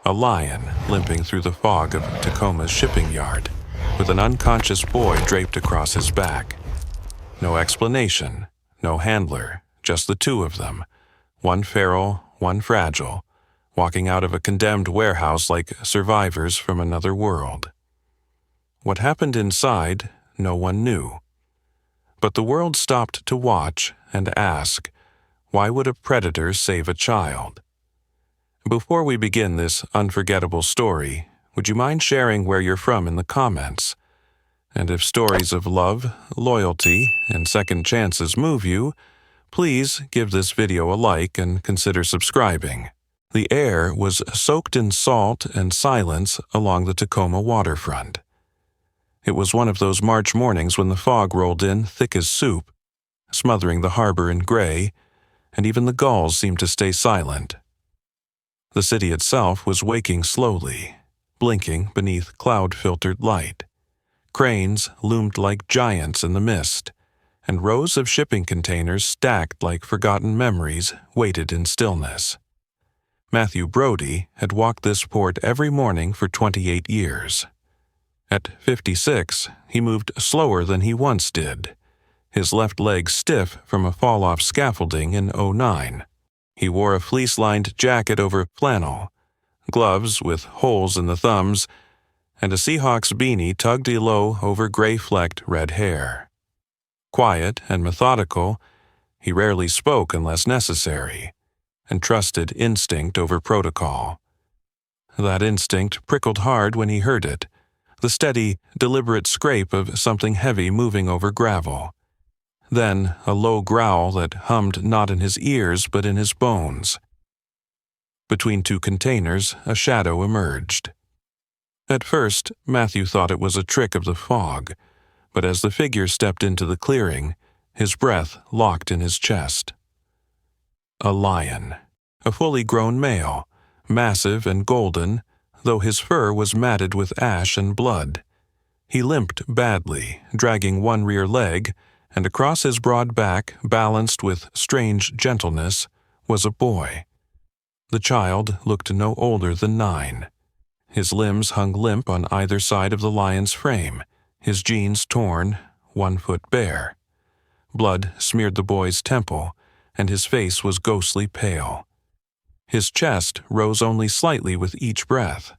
A lion limping through the fog of Tacoma's shipping yard, with an unconscious boy draped across his back. No explanation, no handler, just the two of them, one feral, one fragile, walking out of a condemned warehouse like survivors from another world. What happened inside, no one knew. But the world stopped to watch and ask, why would a predator save a child? Before we begin this unforgettable story, would you mind sharing where you're from in the comments? And if stories of love, loyalty, and second chances move you, please give this video a like and consider subscribing. The air was soaked in salt and silence along the Tacoma waterfront. It was one of those March mornings when the fog rolled in thick as soup, smothering the harbor in gray, and even the gulls seemed to stay silent. The city itself was waking slowly, blinking beneath cloud-filtered light. Cranes loomed like giants in the mist, and rows of shipping containers stacked like forgotten memories waited in stillness. Matthew Brody had walked this port every morning for 28 years. At 56, he moved slower than he once did, his left leg stiff from a fall-off scaffolding in '09. He wore a fleece-lined jacket over flannel, gloves with holes in the thumbs, and a Seahawks beanie tugged low over gray-flecked red hair. Quiet and methodical, he rarely spoke unless necessary, and trusted instinct over protocol. That instinct prickled hard when he heard it, the steady, deliberate scrape of something heavy moving over gravel. Then a low growl that hummed not in his ears but in his bones. Between two containers, a shadow emerged. At first, Matthew thought it was a trick of the fog, but as the figure stepped into the clearing, his breath locked in his chest. A lion, a fully grown male, massive and golden, though his fur was matted with ash and blood. He limped badly, dragging one rear leg, and across his broad back, balanced with strange gentleness, was a boy. The child looked no older than 9. His limbs hung limp on either side of the lion's frame, his jeans torn, 1 foot bare. Blood smeared the boy's temple, and his face was ghostly pale. His chest rose only slightly with each breath.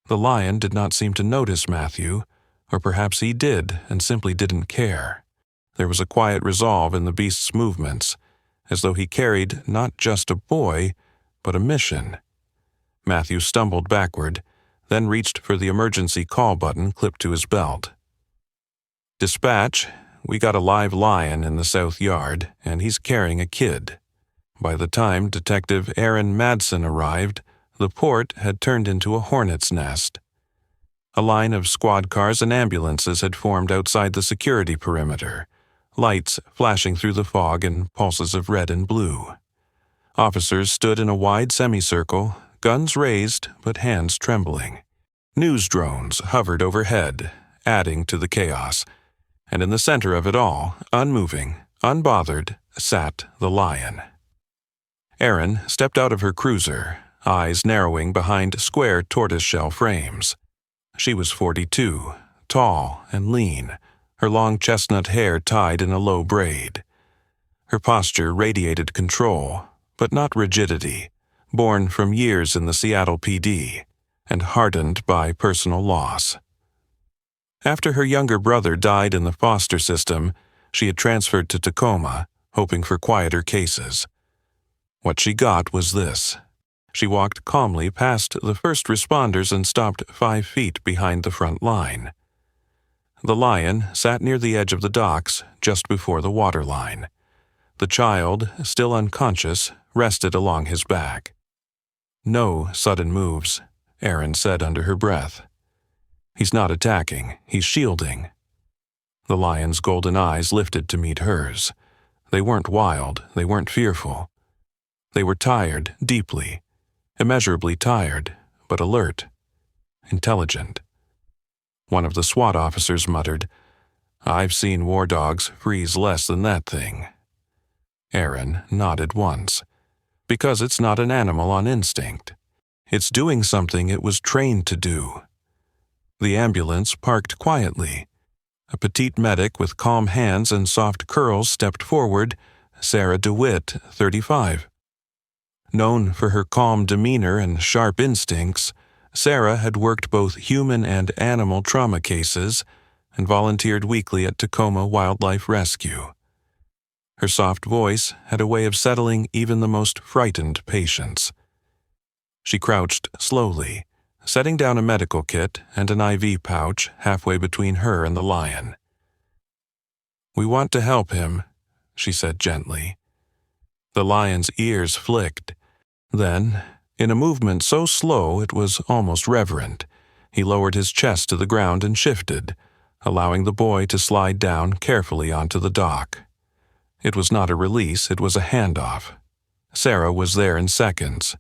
The lion did not seem to notice Matthew, or perhaps he did and simply didn't care. There was a quiet resolve in the beast's movements, as though he carried not just a boy, but a mission. Matthew stumbled backward, then reached for the emergency call button clipped to his belt. "Dispatch, we got a live lion in the south yard, and he's carrying a kid." By the time Detective Aaron Madsen arrived, the port had turned into a hornet's nest. A line of squad cars and ambulances had formed outside the security perimeter, lights flashing through the fog in pulses of red and blue. Officers stood in a wide semicircle, guns raised but hands trembling. News drones hovered overhead, adding to the chaos, and in the center of it all, unmoving, unbothered, sat the lion. Erin stepped out of her cruiser, eyes narrowing behind square tortoiseshell frames. She was 42, tall and lean, her long chestnut hair tied in a low braid. Her posture radiated control, but not rigidity, born from years in the Seattle PD, and hardened by personal loss. After her younger brother died in the foster system, she had transferred to Tacoma, hoping for quieter cases. What she got was this. She walked calmly past the first responders and stopped 5 feet behind the front line. The lion sat near the edge of the docks just before the waterline. The child, still unconscious, rested along his back. "No sudden moves," Erin said under her breath. "He's not attacking, he's shielding." The lion's golden eyes lifted to meet hers. They weren't wild, they weren't fearful. They were tired, deeply, immeasurably tired, but alert, intelligent. One of the SWAT officers muttered, "I've seen war dogs freeze less than that thing." Erin nodded once. "Because it's not an animal on instinct. It's doing something it was trained to do. The ambulance parked quietly. A petite medic with calm hands and soft curls stepped forward, Sarah DeWitt, 35. Known for her calm demeanor and sharp instincts, Sarah had worked both human and animal trauma cases and volunteered weekly at Tacoma Wildlife Rescue. Her soft voice had a way of settling even the most frightened patients. She crouched slowly, setting down a medical kit and an IV pouch halfway between her and the lion. "We want to help him," she said gently. The lion's ears flicked. Then, in a movement so slow it was almost reverent, he lowered his chest to the ground and shifted, allowing the boy to slide down carefully onto the dock. It was not a release, it was a handoff. Sarah was there in seconds.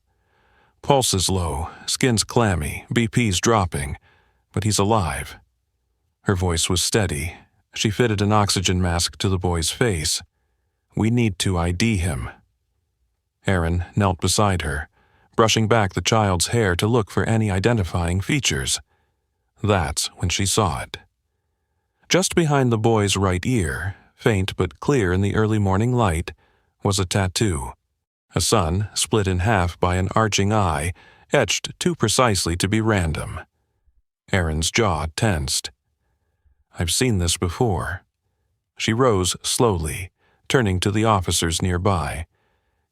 Pulses low, skin's clammy, BP's dropping, but he's alive. Her voice was steady. She fitted an oxygen mask to the boy's face. "We need to ID him." Aaron knelt beside her, brushing back the child's hair to look for any identifying features. That's when she saw it. Just behind the boy's right ear, faint but clear in the early morning light, was a tattoo. A sun split in half by an arching eye, etched too precisely to be random. Aaron's jaw tensed. "I've seen this before." She rose slowly, turning to the officers nearby.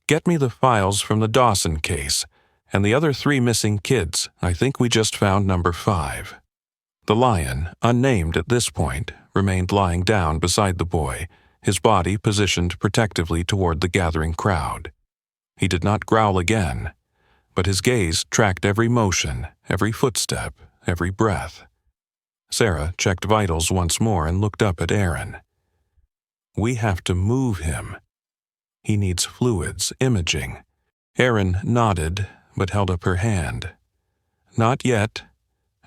"Get me the files from the Dawson case, and the other 3 missing kids. I think we just found number 5. The lion, unnamed at this point, remained lying down beside the boy, his body positioned protectively toward the gathering crowd. He did not growl again, but his gaze tracked every motion, every footstep, every breath. Sarah checked vitals once more and looked up at Aaron. "We have to move him. He needs fluids, imaging." Aaron nodded, but held up her hand. "Not yet."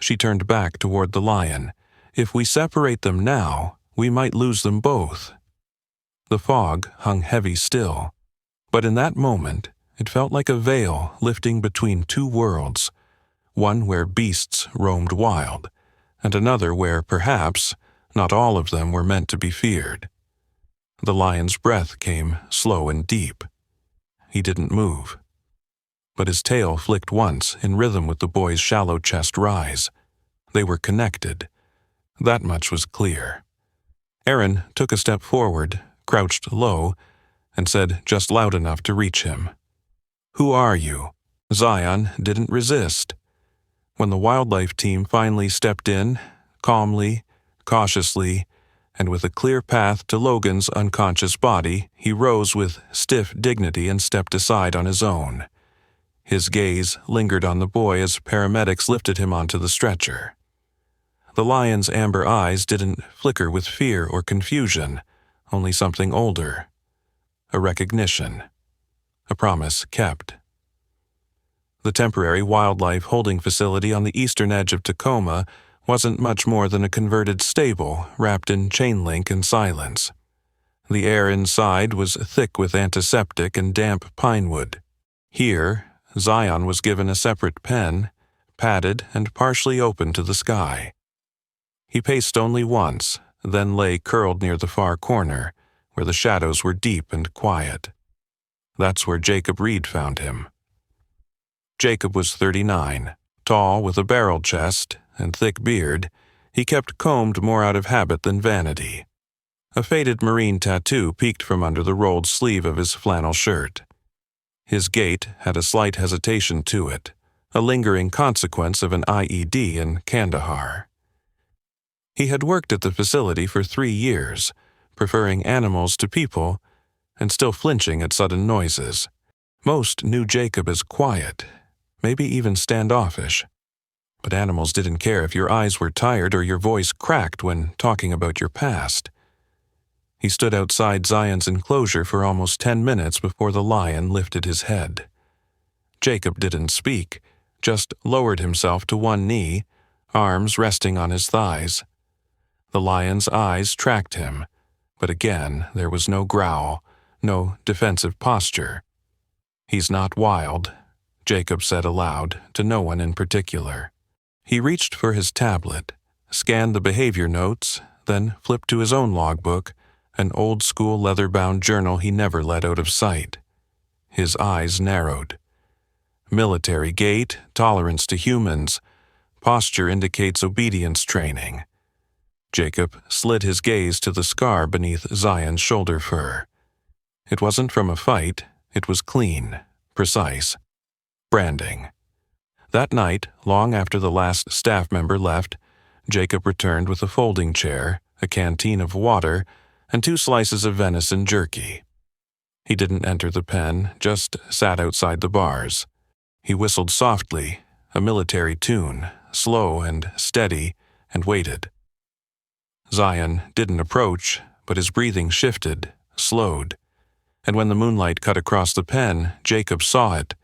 She turned back toward the lion. "If we separate them now, we might lose them both." The fog hung heavy still, but in that moment, it felt like a veil lifting between 2 worlds, one where beasts roamed wild, and another where, perhaps, not all of them were meant to be feared. The lion's breath came slow and deep. He didn't move, but his tail flicked once in rhythm with the boy's shallow chest rise. They were connected. That much was clear. Aaron took a step forward, crouched low, and said just loud enough to reach him, "Who are you?" Zion didn't resist. When the wildlife team finally stepped in, calmly, cautiously, and with a clear path to Logan's unconscious body, he rose with stiff dignity and stepped aside on his own. His gaze lingered on the boy as paramedics lifted him onto the stretcher. The lion's amber eyes didn't flicker with fear or confusion, only something older. A recognition. A promise kept. The temporary wildlife holding facility on the eastern edge of Tacoma wasn't much more than a converted stable wrapped in chain link and silence. The air inside was thick with antiseptic and damp pine wood. Here, Zion was given a separate pen, padded and partially open to the sky. He paced only once, then lay curled near the far corner, where the shadows were deep and quiet. That's where Jacob Reed found him. Jacob was 39, tall with a barrel chest and thick beard. He kept combed more out of habit than vanity. A faded marine tattoo peeked from under the rolled sleeve of his flannel shirt. His gait had a slight hesitation to it, a lingering consequence of an IED in Kandahar. He had worked at the facility for 3 years, preferring animals to people, and still flinching at sudden noises. Most knew Jacob as quiet, maybe even standoffish. But animals didn't care if your eyes were tired or your voice cracked when talking about your past. He stood outside Zion's enclosure for almost 10 minutes before the lion lifted his head. Jacob didn't speak, just lowered himself to one knee, arms resting on his thighs. The lion's eyes tracked him, but again there was no growl, no defensive posture. "He's not wild, Jacob said aloud, to no one in particular. He reached for his tablet, scanned the behavior notes, then flipped to his own logbook, an old-school leather-bound journal he never let out of sight. His eyes narrowed. Military gait, tolerance to humans. Posture indicates obedience training. Jacob slid his gaze to the scar beneath Zion's shoulder fur. It wasn't from a fight, it was clean, precise. Branding. That night, long after the last staff member left, Jacob returned with a folding chair, a canteen of water, and 2 slices of venison jerky. He didn't enter the pen, just sat outside the bars. He whistled softly, a military tune, slow and steady, and waited. Zion didn't approach, but his breathing shifted, slowed, and when the moonlight cut across the pen, Jacob saw it,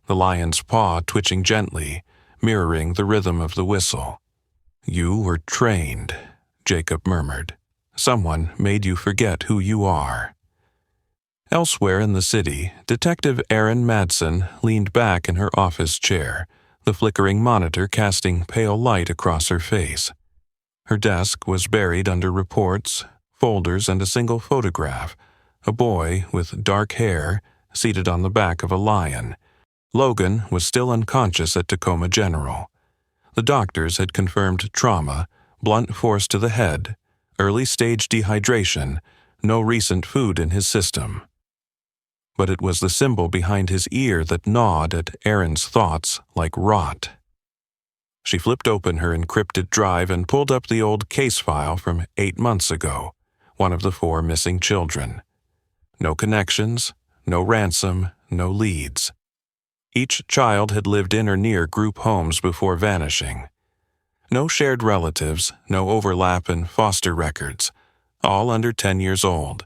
the lion's paw twitching gently, mirroring the rhythm of the whistle. "You were trained," Jacob murmured. "Someone made you forget who you are." Elsewhere in the city, Detective Erin Madsen leaned back in her office chair, the flickering monitor casting pale light across her face. Her desk was buried under reports, folders, and a single photograph, a boy with dark hair seated on the back of a lion. Logan was still unconscious at Tacoma General. The doctors had confirmed trauma, blunt force to the head, early-stage dehydration, no recent food in his system. But it was the symbol behind his ear that gnawed at Erin's thoughts like rot. She flipped open her encrypted drive and pulled up the old case file from 8 months ago, one of the 4 missing children. No connections, no ransom, no leads. Each child had lived in or near group homes before vanishing. No shared relatives, no overlap in foster records, all under 10 years old.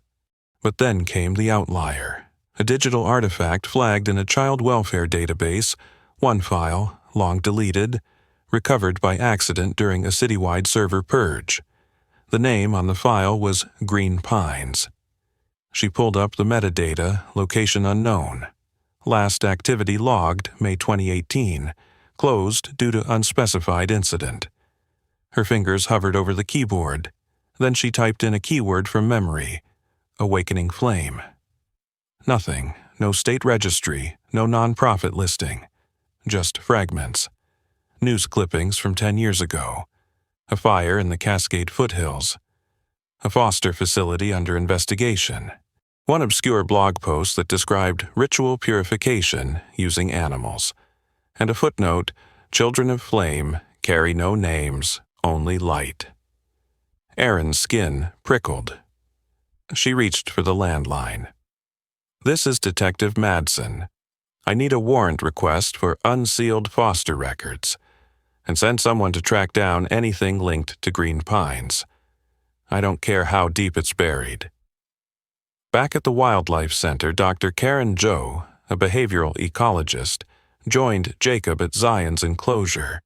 But then came the outlier, a digital artifact flagged in a child welfare database, one file, long deleted, recovered by accident during a citywide server purge. The name on the file was Green Pines. She pulled up the metadata, location unknown. Last activity logged, May 2018, closed due to unspecified incident. Her fingers hovered over the keyboard. Then she typed in a keyword from memory, awakening flame. Nothing, no state registry, no nonprofit listing. Just fragments. News clippings from 10 years ago. A fire in the Cascade foothills. A foster facility under investigation. One obscure blog post that described ritual purification using animals. And a footnote, "Children of Flame carry no names, only light." Erin's skin prickled. She reached for the landline. "This is Detective Madsen. I need a warrant request for unsealed foster records, and send someone to track down anything linked to Green Pines. I don't care how deep it's buried." Back at the Wildlife Center, Dr. Karen Joe, a behavioral ecologist, joined Jacob at Zion's enclosure.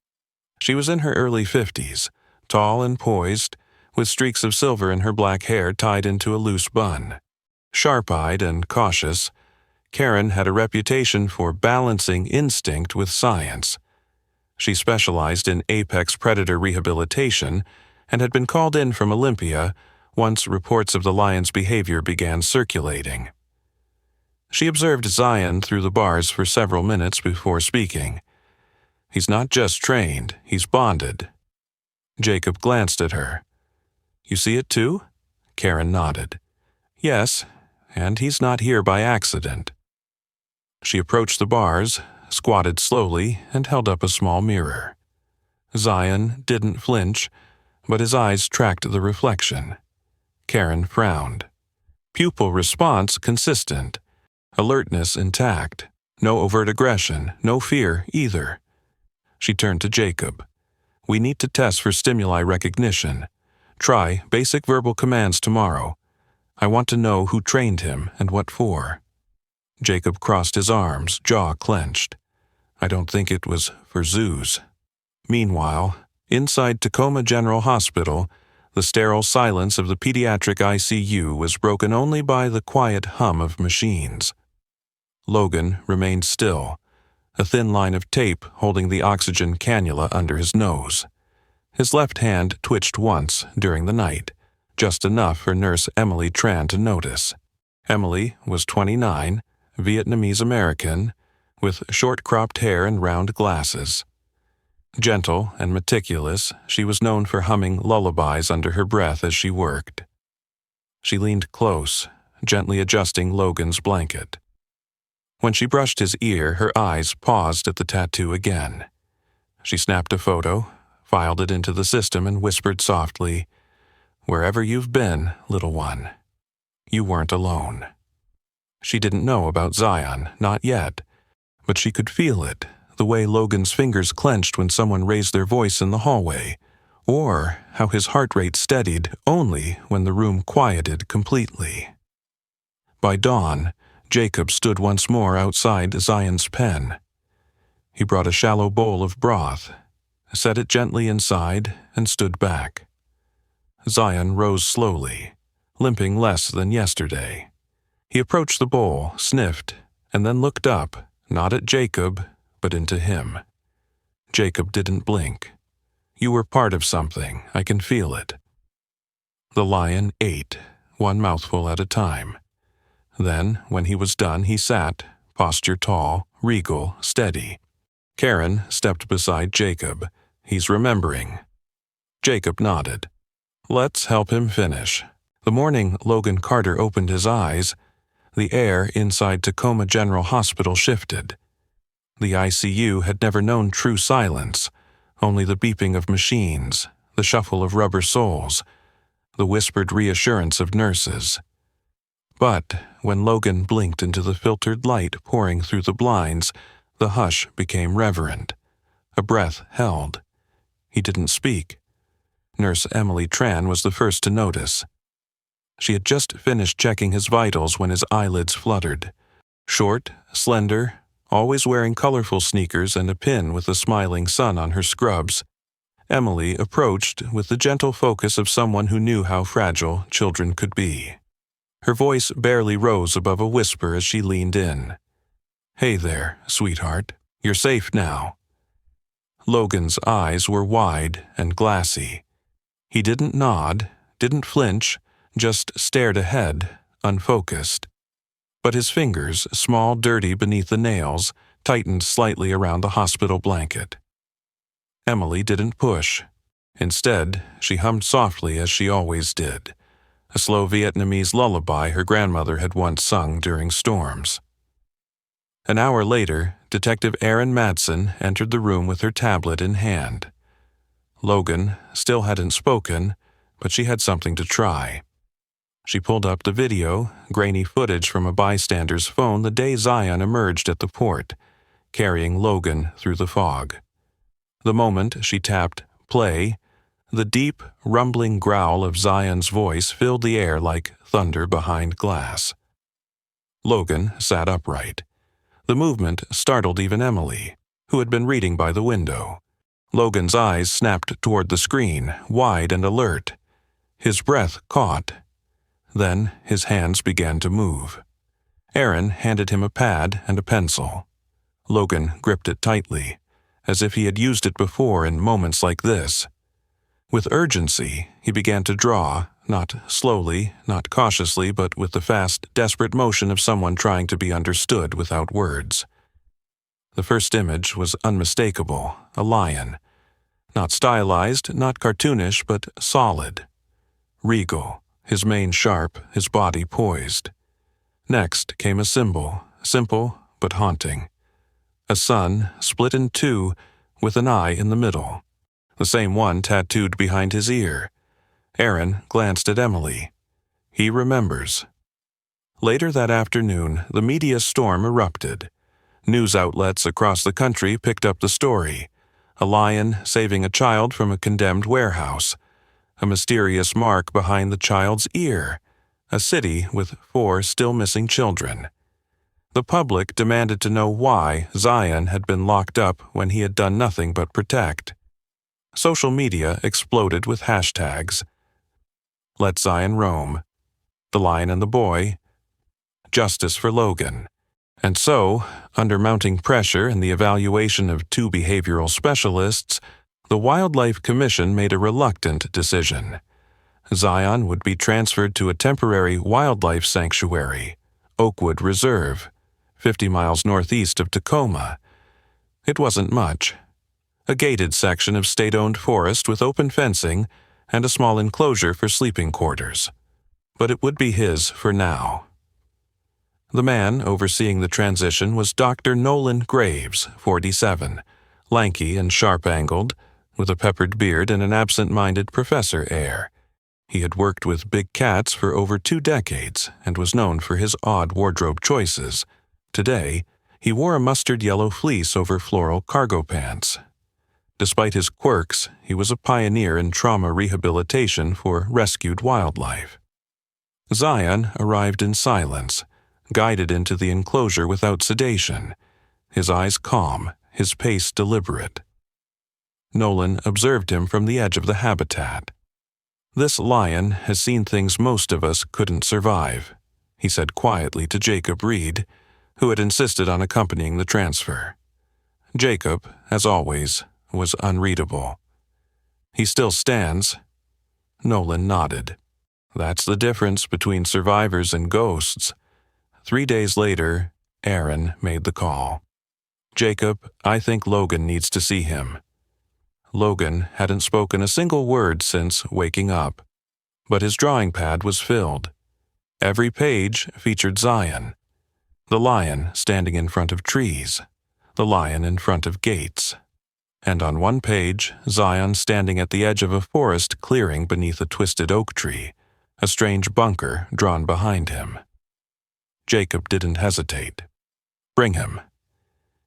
She was in her early 50s, tall and poised, with streaks of silver in her black hair tied into a loose bun. Sharp-eyed and cautious, Karen had a reputation for balancing instinct with science. She specialized in apex predator rehabilitation and had been called in from Olympia once reports of the lion's behavior began circulating. She observed Zion through the bars for several minutes before speaking. "He's not just trained, he's bonded." Jacob glanced at her. "You see it too?" Karen nodded. "Yes, and he's not here by accident." She approached the bars, squatted slowly, and held up a small mirror. Zion didn't flinch, but his eyes tracked the reflection. Karen frowned. Pupil response consistent. Alertness intact. No overt aggression, no fear either. She turned to Jacob. "We need to test for stimuli recognition. Try basic verbal commands tomorrow. I want to know who trained him and what for." Jacob crossed his arms, jaw clenched. "I don't think it was for zoos." Meanwhile, inside Tacoma General Hospital, the sterile silence of the pediatric ICU was broken only by the quiet hum of machines. Logan remained still, a thin line of tape holding the oxygen cannula under his nose. His left hand twitched once during the night, just enough for Nurse Emily Tran to notice. Emily was 29, Vietnamese American, with short-cropped hair and round glasses. Gentle and meticulous, she was known for humming lullabies under her breath as she worked. She leaned close, gently adjusting Logan's blanket. When she brushed his ear, her eyes paused at the tattoo again. She snapped a photo, filed it into the system, and whispered softly, "Wherever you've been, little one, you weren't alone." She didn't know about Zion, not yet, but she could feel it, the way Logan's fingers clenched when someone raised their voice in the hallway, or how his heart rate steadied only when the room quieted completely. By dawn, Jacob stood once more outside Zion's pen. He brought a shallow bowl of broth, set it gently inside, and stood back. Zion rose slowly, limping less than yesterday. He approached the bowl, sniffed, and then looked up, not at Jacob, but into him. Jacob didn't blink. "You were part of something, I can feel it." The lion ate, one mouthful at a time. Then, when he was done, he sat, posture tall, regal, steady. Karen stepped beside Jacob. "He's remembering." Jacob nodded. "Let's help him finish." The morning Logan Carter opened his eyes, the air inside Tacoma General Hospital shifted. The ICU had never known true silence, only the beeping of machines, the shuffle of rubber soles, the whispered reassurance of nurses. But when Logan blinked into the filtered light pouring through the blinds, the hush became reverent. A breath held. He didn't speak. Nurse Emily Tran was the first to notice. She had just finished checking his vitals when his eyelids fluttered. Short, slender, always wearing colorful sneakers and a pin with a smiling sun on her scrubs, Emily approached with the gentle focus of someone who knew how fragile children could be. Her voice barely rose above a whisper as she leaned in. "Hey there, sweetheart. You're safe now." Logan's eyes were wide and glassy. He didn't nod, didn't flinch, just stared ahead, unfocused. But his fingers, small, dirty beneath the nails, tightened slightly around the hospital blanket. Emily didn't push. Instead, she hummed softly as she always did, a slow Vietnamese lullaby her grandmother had once sung during storms. An hour later, Detective Erin Madsen entered the room with her tablet in hand. Logan still hadn't spoken, but she had something to try. She pulled up the video, grainy footage from a bystander's phone the day Zion emerged at the port, carrying Logan through the fog. The moment she tapped play, the deep, rumbling growl of Zion's voice filled the air like thunder behind glass. Logan sat upright. The movement startled even Emily, who had been reading by the window. Logan's eyes snapped toward the screen, wide and alert. His breath caught. Then his hands began to move. Erin handed him a pad and a pencil. Logan gripped it tightly, as if he had used it before in moments like this. With urgency, he began to draw, not slowly, not cautiously, but with the fast, desperate motion of someone trying to be understood without words. The first image was unmistakable, a lion. Not stylized, not cartoonish, but solid. Regal, his mane sharp, his body poised. Next came a symbol, simple but haunting. A sun split in two, with an eye in the middle. The same one tattooed behind his ear. Erin glanced at Emily. He remembers. Later that afternoon, the media storm erupted. News outlets across the country picked up the story. A lion saving a child from a condemned warehouse. A mysterious mark behind the child's ear. A city with 4 still missing children. The public demanded to know why Zion had been locked up when he had done nothing but protect. Social media exploded with hashtags. Let Zion roam. The Lion and the Boy. Justice for Logan. And so, under mounting pressure and the evaluation of 2 behavioral specialists, the Wildlife Commission made a reluctant decision. Zion would be transferred to a temporary wildlife sanctuary, Oakwood Reserve, 50 miles northeast of Tacoma. It wasn't much. A gated section of state-owned forest with open fencing and a small enclosure for sleeping quarters. But it would be his for now. The man overseeing the transition was Dr. Nolan Graves, 47, lanky and sharp-angled, with a peppered beard and an absent-minded professor air. He had worked with big cats for over 2 decades and was known for his odd wardrobe choices. Today, he wore a mustard yellow fleece over floral cargo pants. Despite his quirks, he was a pioneer in trauma rehabilitation for rescued wildlife. Zion arrived in silence, guided into the enclosure without sedation, his eyes calm, his pace deliberate. Nolan observed him from the edge of the habitat. "This lion has seen things most of us couldn't survive," he said quietly to Jacob Reed, who had insisted on accompanying the transfer. Jacob, as always, was unreadable. "He still stands?" Nolan nodded. "That's the difference between survivors and ghosts." 3 days later, Aaron made the call. "Jacob, I think Logan needs to see him." Logan hadn't spoken a single word since waking up, but his drawing pad was filled. Every page featured Zion. The lion standing in front of trees, the lion in front of gates, and on one page, Zion standing at the edge of a forest clearing beneath a twisted oak tree, a strange bunker drawn behind him. Jacob didn't hesitate. "Bring him."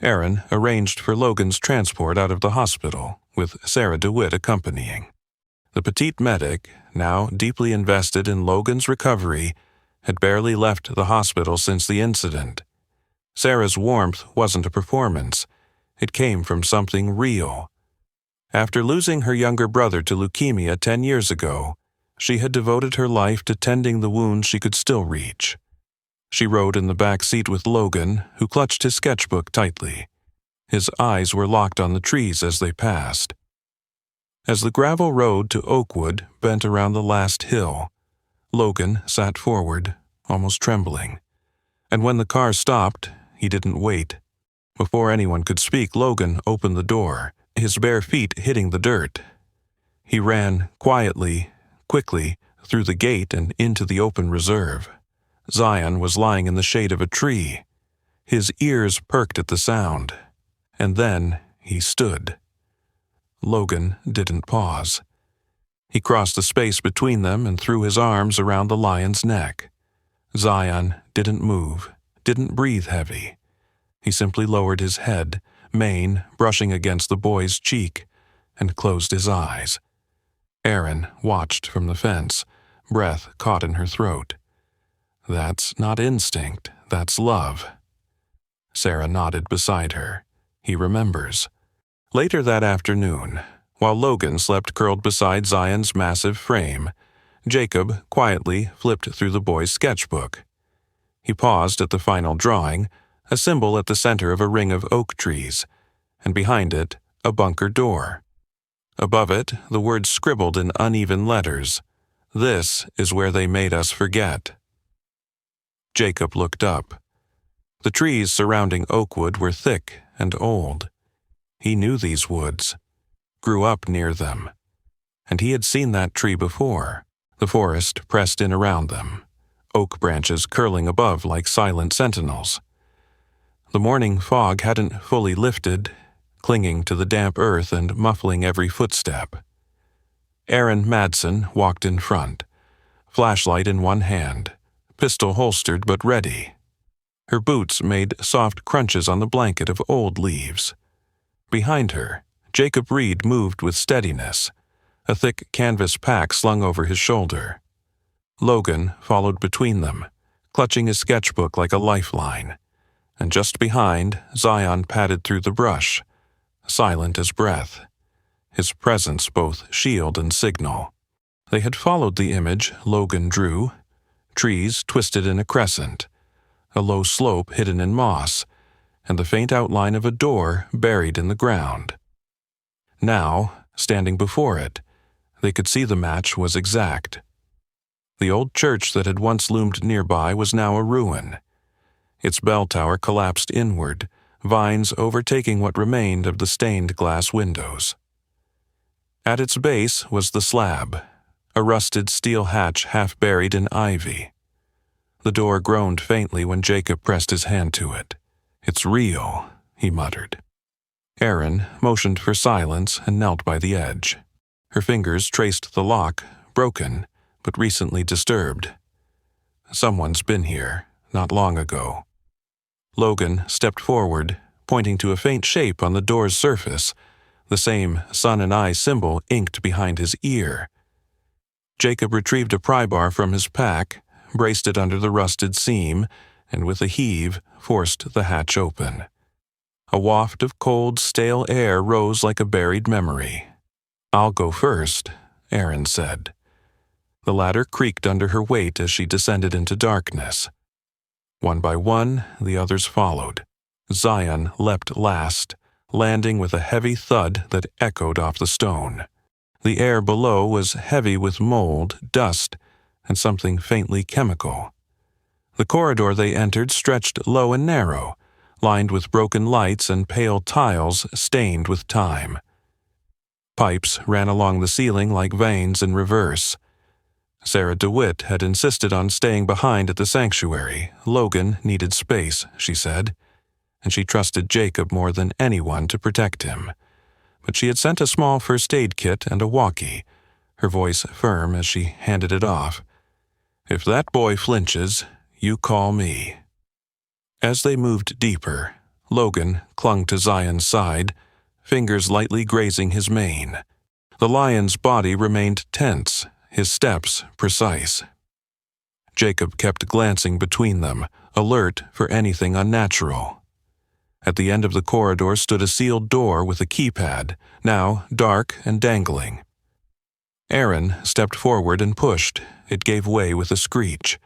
Aaron arranged for Logan's transport out of the hospital, with Sarah DeWitt accompanying. The petite medic, now deeply invested in Logan's recovery, had barely left the hospital since the incident. Sarah's warmth wasn't a performance. It came from something real. After losing her younger brother to leukemia 10 years ago, she had devoted her life to tending the wounds she could still reach. She rode in the back seat with Logan, who clutched his sketchbook tightly. His eyes were locked on the trees as they passed. As the gravel road to Oakwood bent around the last hill, Logan sat forward, almost trembling. And when the car stopped, he didn't wait. Before anyone could speak, Logan opened the door, his bare feet hitting the dirt. He ran quietly, quickly, through the gate and into the open reserve. Zion was lying in the shade of a tree. His ears perked at the sound. And then he stood. Logan didn't pause. He crossed the space between them and threw his arms around the lion's neck. Zion didn't move, didn't breathe heavy. He simply lowered his head, mane brushing against the boy's cheek, and closed his eyes. Aaron watched from the fence, breath caught in her throat. "That's not instinct, that's love." Sarah nodded beside her. He remembers. Later that afternoon, while Logan slept curled beside Zion's massive frame, Jacob quietly flipped through the boy's sketchbook. He paused at the final drawing, a symbol at the center of a ring of oak trees, and behind it, a bunker door. Above it, the words scribbled in uneven letters, "This is where they made us forget." Jacob looked up. The trees surrounding Oakwood were thick and old. He knew these woods, grew up near them, and he had seen that tree before, the forest pressed in around them, oak branches curling above like silent sentinels. The morning fog hadn't fully lifted, clinging to the damp earth and muffling every footstep. Aaron Madsen walked in front, flashlight in one hand, pistol holstered but ready. Her boots made soft crunches on the blanket of old leaves. Behind her, Jacob Reed moved with steadiness, a thick canvas pack slung over his shoulder. Logan followed between them, clutching his sketchbook like a lifeline, and just behind, Zion padded through the brush, silent as breath, his presence both shield and signal. They had followed the image Logan drew, trees twisted in a crescent, a low slope hidden in moss, and the faint outline of a door buried in the ground. Now, standing before it, they could see the match was exact. The old church that had once loomed nearby was now a ruin. Its bell tower collapsed inward, vines overtaking what remained of the stained glass windows. At its base was the slab, a rusted steel hatch half buried in ivy. The door groaned faintly when Jacob pressed his hand to it. "It's real," he muttered. Erin motioned for silence and knelt by the edge. Her fingers traced the lock, broken, but recently disturbed. "Someone's been here, not long ago." Logan stepped forward, pointing to a faint shape on the door's surface, the same sun and eye symbol inked behind his ear. Jacob retrieved a pry bar from his pack, braced it under the rusted seam, and with a heave forced the hatch open. A waft of cold, stale air rose like a buried memory. "I'll go first," Erin said. The ladder creaked under her weight as she descended into darkness. One by one, the others followed. Zion leapt last, landing with a heavy thud that echoed off the stone. The air below was heavy with mold, dust, and something faintly chemical. The corridor they entered stretched low and narrow, lined with broken lights and pale tiles stained with time. Pipes ran along the ceiling like veins in reverse. Sarah DeWitt had insisted on staying behind at the sanctuary. Logan needed space, she said, and she trusted Jacob more than anyone to protect him. But she had sent a small first aid kit and a walkie, her voice firm as she handed it off. "If that boy flinches, you call me." As they moved deeper, Logan clung to Zion's side, fingers lightly grazing his mane. The lion's body remained tense, his steps precise. Jacob kept glancing between them, alert for anything unnatural. At the end of the corridor stood a sealed door with a keypad, now dark and dangling. Erin stepped forward and pushed. It gave way with a screech.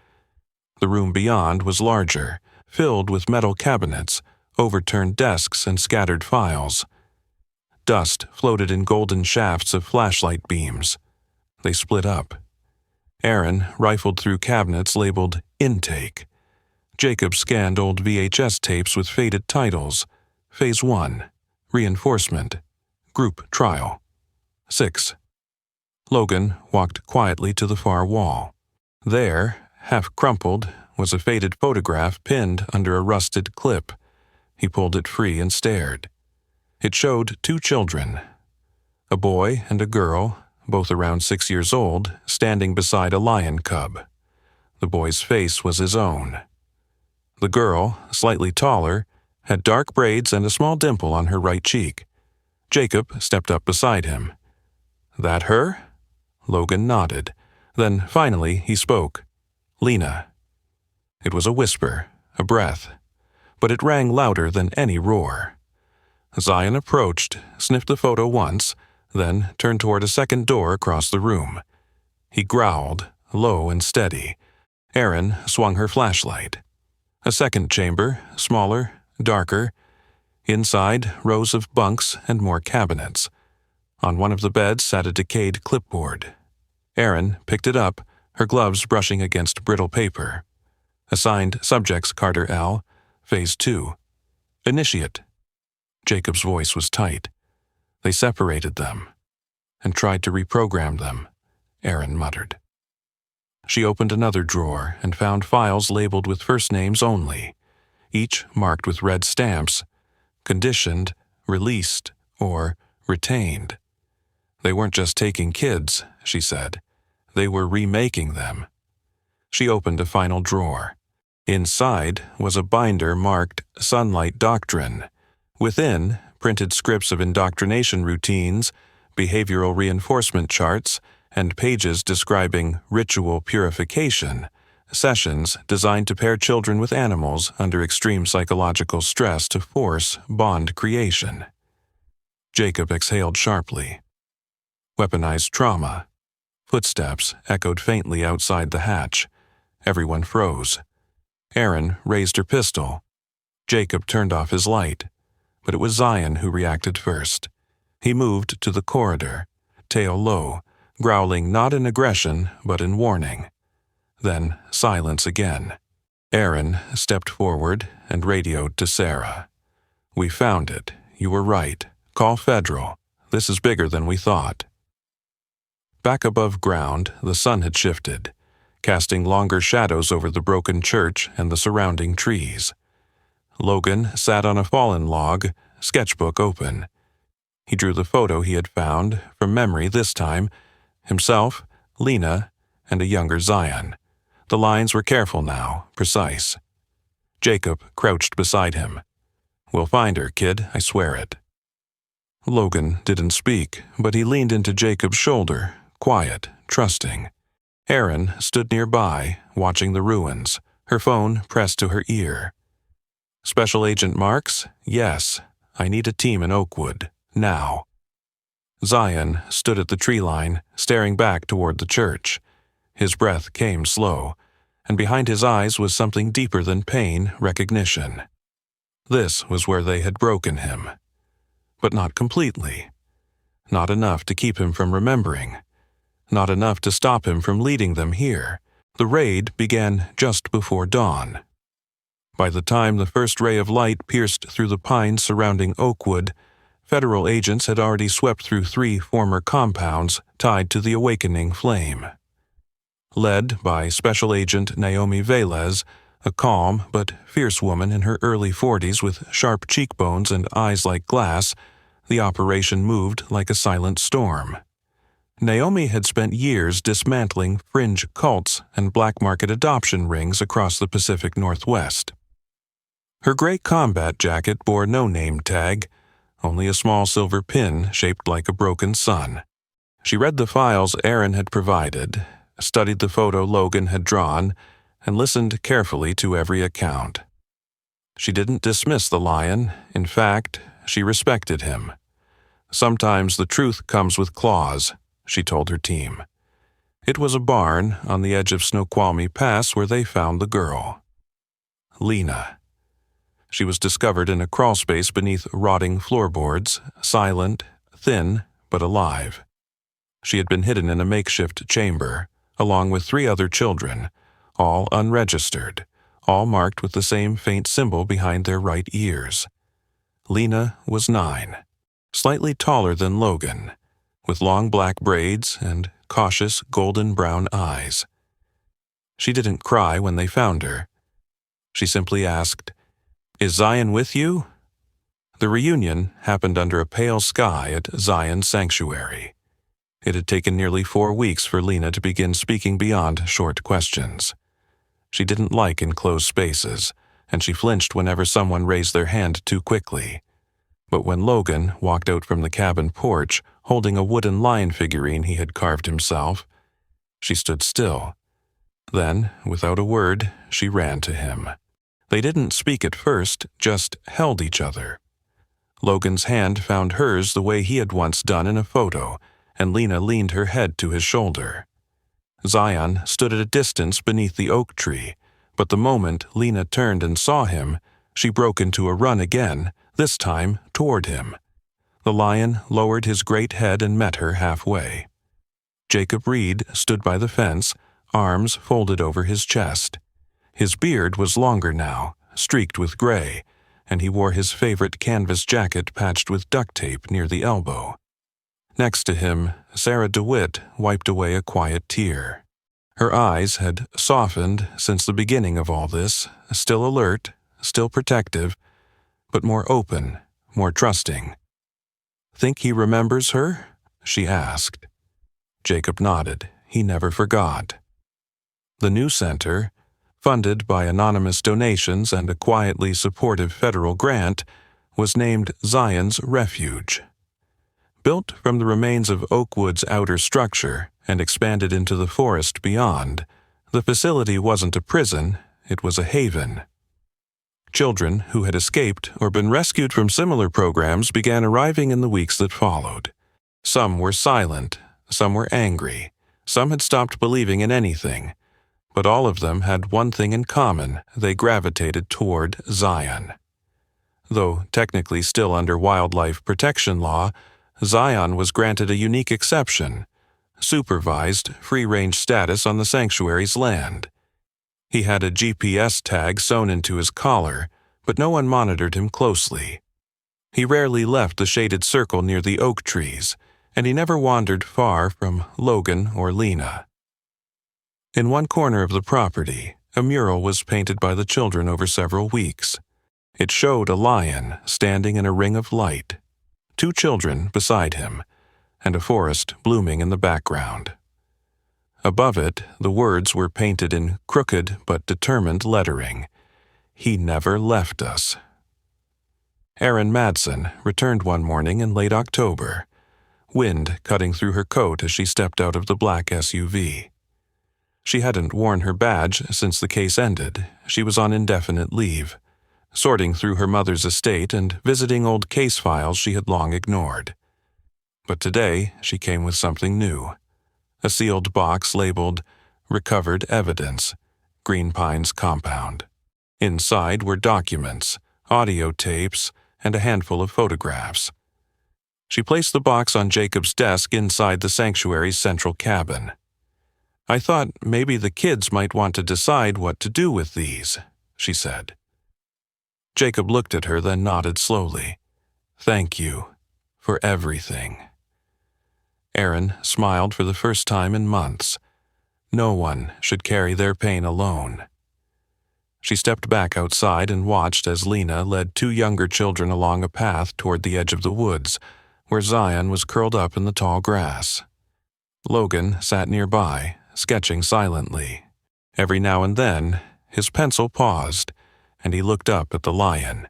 The room beyond was larger, filled with metal cabinets, overturned desks, and scattered files. Dust floated in golden shafts of flashlight beams. They split up. Erin rifled through cabinets labeled Intake. Jacob scanned old VHS tapes with faded titles. Phase 1, Reinforcement, Group Trial. 6. Logan walked quietly to the far wall. There, half crumpled, was a faded photograph pinned under a rusted clip. He pulled it free and stared. It showed 2 children, a boy and a girl, both around 6 years old, standing beside a lion cub. The boy's face was his own. The girl, slightly taller, had dark braids and a small dimple on her right cheek. Jacob stepped up beside him. "That her?" Logan nodded. Then, finally, he spoke. "Lena." It was a whisper, a breath, but it rang louder than any roar. Zion approached, sniffed the photo once, then turned toward a second door across the room. He growled, low and steady. Erin swung her flashlight. A second chamber, smaller, darker. Inside, rows of bunks and more cabinets. On one of the beds sat a decayed clipboard. Erin picked it up, her gloves brushing against brittle paper. Assigned subjects Carter L., Phase 2. Initiate. Jacob's voice was tight. They separated them and tried to reprogram them, Erin muttered. She opened another drawer and found files labeled with first names only, each marked with red stamps, conditioned, released, or retained. They weren't just taking kids, she said. They were remaking them. She opened a final drawer. Inside was a binder marked Sunlight Doctrine. Within, printed scripts of indoctrination routines, behavioral reinforcement charts, and pages describing ritual purification, sessions designed to pair children with animals under extreme psychological stress to force bond creation. Jacob exhaled sharply. Weaponized trauma. Footsteps echoed faintly outside the hatch. Everyone froze. Erin raised her pistol. Jacob turned off his light, but it was Zion who reacted first. He moved to the corridor, tail low, growling not in aggression but in warning. Then silence again. Erin stepped forward and radioed to Sarah. "We found it. You were right. Call Federal. This is bigger than we thought." Back above ground, the sun had shifted, casting longer shadows over the broken church and the surrounding trees. Logan sat on a fallen log, sketchbook open. He drew the photo he had found, from memory this time, himself, Lena, and a younger Zion. The lines were careful now, precise. Jacob crouched beside him. "We'll find her, kid, I swear it." Logan didn't speak, but he leaned into Jacob's shoulder, quiet, trusting. Erin stood nearby, watching the ruins, her phone pressed to her ear. "Special Agent Marks? Yes. I need a team in Oakwood. Now." Zion stood at the tree line, staring back toward the church. His breath came slow, and behind his eyes was something deeper than pain, recognition. This was where they had broken him. But not completely. Not enough to keep him from remembering. Not enough to stop him from leading them here. The raid began just before dawn. By the time the first ray of light pierced through the pines surrounding Oakwood, Federal agents had already swept through 3 former compounds tied to the awakening flame. Led by Special Agent Naomi Velez, a calm but fierce woman in her early 40s with sharp cheekbones and eyes like glass, the operation moved like a silent storm. Naomi had spent years dismantling fringe cults and black market adoption rings across the Pacific Northwest. Her gray combat jacket bore no name tag, only a small silver pin shaped like a broken sun. She read the files Erin had provided, studied the photo Logan had drawn, and listened carefully to every account. She didn't dismiss the lion. In fact, she respected him. "Sometimes the truth comes with claws," she told her team. It was a barn on the edge of Snoqualmie Pass where they found the girl. Lena. She was discovered in a crawlspace beneath rotting floorboards, silent, thin, but alive. She had been hidden in a makeshift chamber, along with 3 other children, all unregistered, all marked with the same faint symbol behind their right ears. Lena was 9, slightly taller than Logan, with long black braids and cautious golden-brown eyes. She didn't cry when they found her. She simply asked, "Is Zion with you?" The reunion happened under a pale sky at Zion's sanctuary. It had taken nearly 4 weeks for Lena to begin speaking beyond short questions. She didn't like enclosed spaces, and she flinched whenever someone raised their hand too quickly. But when Logan walked out from the cabin porch, holding a wooden lion figurine he had carved himself, she stood still. Then, without a word, she ran to him. They didn't speak at first, just held each other. Logan's hand found hers the way he had once done in a photo, and Lena leaned her head to his shoulder. Zion stood at a distance beneath the oak tree, but the moment Lena turned and saw him, she broke into a run again, this time toward him. The lion lowered his great head and met her halfway. Jacob Reed stood by the fence, arms folded over his chest. His beard was longer now, streaked with gray, and he wore his favorite canvas jacket patched with duct tape near the elbow. Next to him, Sarah DeWitt wiped away a quiet tear. Her eyes had softened since the beginning of all this, still alert, still protective, but more open, more trusting. "Think he remembers her?" she asked. Jacob nodded. He never forgot. The new center, funded by anonymous donations and a quietly supportive federal grant, was named Zion's Refuge. Built from the remains of Oakwood's outer structure and expanded into the forest beyond, the facility wasn't a prison, it was a haven. Children who had escaped or been rescued from similar programs began arriving in the weeks that followed. Some were silent, some were angry, some had stopped believing in anything, but all of them had one thing in common: they gravitated toward Zion. Though technically still under wildlife protection law, Zion was granted a unique exception: supervised, free-range status on the sanctuary's land. He had a GPS tag sewn into his collar, but no one monitored him closely. He rarely left the shaded circle near the oak trees, and he never wandered far from Logan or Lena. In one corner of the property, a mural was painted by the children over several weeks. It showed a lion standing in a ring of light, 2 children beside him, and a forest blooming in the background. Above it, the words were painted in crooked but determined lettering: "He never left us." Erin Madsen returned one morning in late October, wind cutting through her coat as she stepped out of the black SUV. She hadn't worn her badge since the case ended. She was on indefinite leave, sorting through her mother's estate and visiting old case files she had long ignored. But today she came with something new: a sealed box labeled "Recovered Evidence, Green Pines Compound." Inside were documents, audio tapes, and a handful of photographs. She placed the box on Jacob's desk inside the sanctuary's central cabin. "I thought maybe the kids might want to decide what to do with these," she said. Jacob looked at her, then nodded slowly. "Thank you for everything." Erin smiled for the first time in months. No one should carry their pain alone. She stepped back outside and watched as Lena led 2 younger children along a path toward the edge of the woods, where Zion was curled up in the tall grass. Logan sat nearby, sketching silently. Every now and then, his pencil paused, and he looked up at the lion.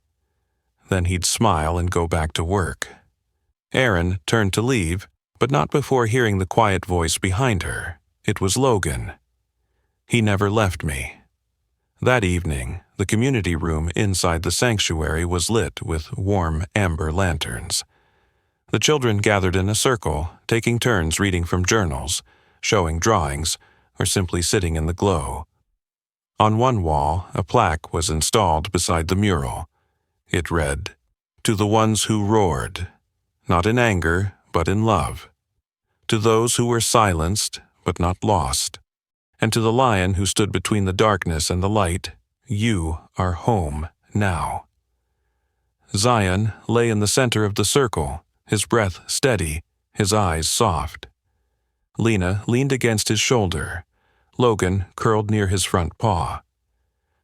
Then he'd smile and go back to work. Erin turned to leave, but not before hearing the quiet voice behind her. It was Logan. "He never left me." That evening, the community room inside the sanctuary was lit with warm amber lanterns. The children gathered in a circle, taking turns reading from journals, showing drawings, or simply sitting in the glow. On one wall, a plaque was installed beside the mural. It read, "To the ones who roared, not in anger, but in love. To those who were silenced, but not lost. And to the lion who stood between the darkness and the light, you are home now." Zion lay in the center of the circle, his breath steady, his eyes soft. Lena leaned against his shoulder. Logan curled near his front paw.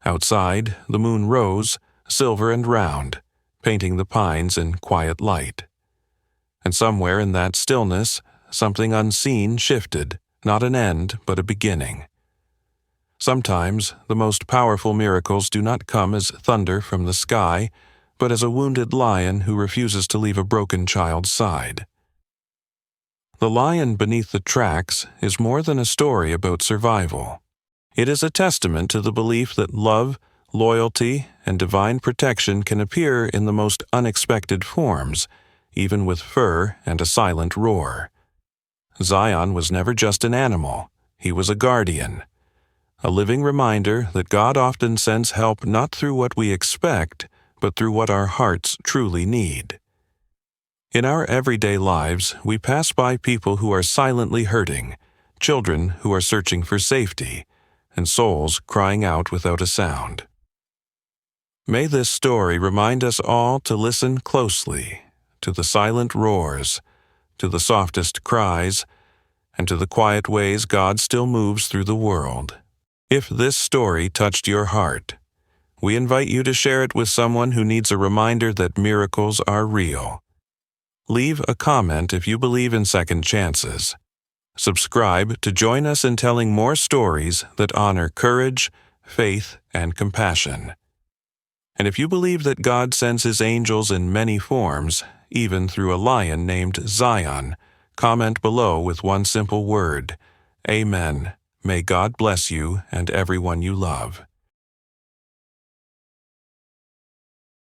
Outside, the moon rose, silver and round, painting the pines in quiet light. And somewhere in that stillness, something unseen shifted, not an end, but a beginning. Sometimes the most powerful miracles do not come as thunder from the sky, but as a wounded lion who refuses to leave a broken child's side. The lion beneath the tracks is more than a story about survival. It is a testament to the belief that love, loyalty, and divine protection can appear in the most unexpected forms, even with fur and a silent roar. Zion was never just an animal. He was a guardian. A living reminder that God often sends help not through what we expect, but through what our hearts truly need. In our everyday lives, we pass by people who are silently hurting, children who are searching for safety, and souls crying out without a sound. May this story remind us all to listen closely to the silent roars, to the softest cries, and to the quiet ways God still moves through the world. If this story touched your heart, we invite you to share it with someone who needs a reminder that miracles are real. Leave a comment if you believe in second chances. Subscribe to join us in telling more stories that honor courage, faith, and compassion. And if you believe that God sends His angels in many forms, even through a lion named Zion, comment below with one simple word: Amen. May God bless you and everyone you love.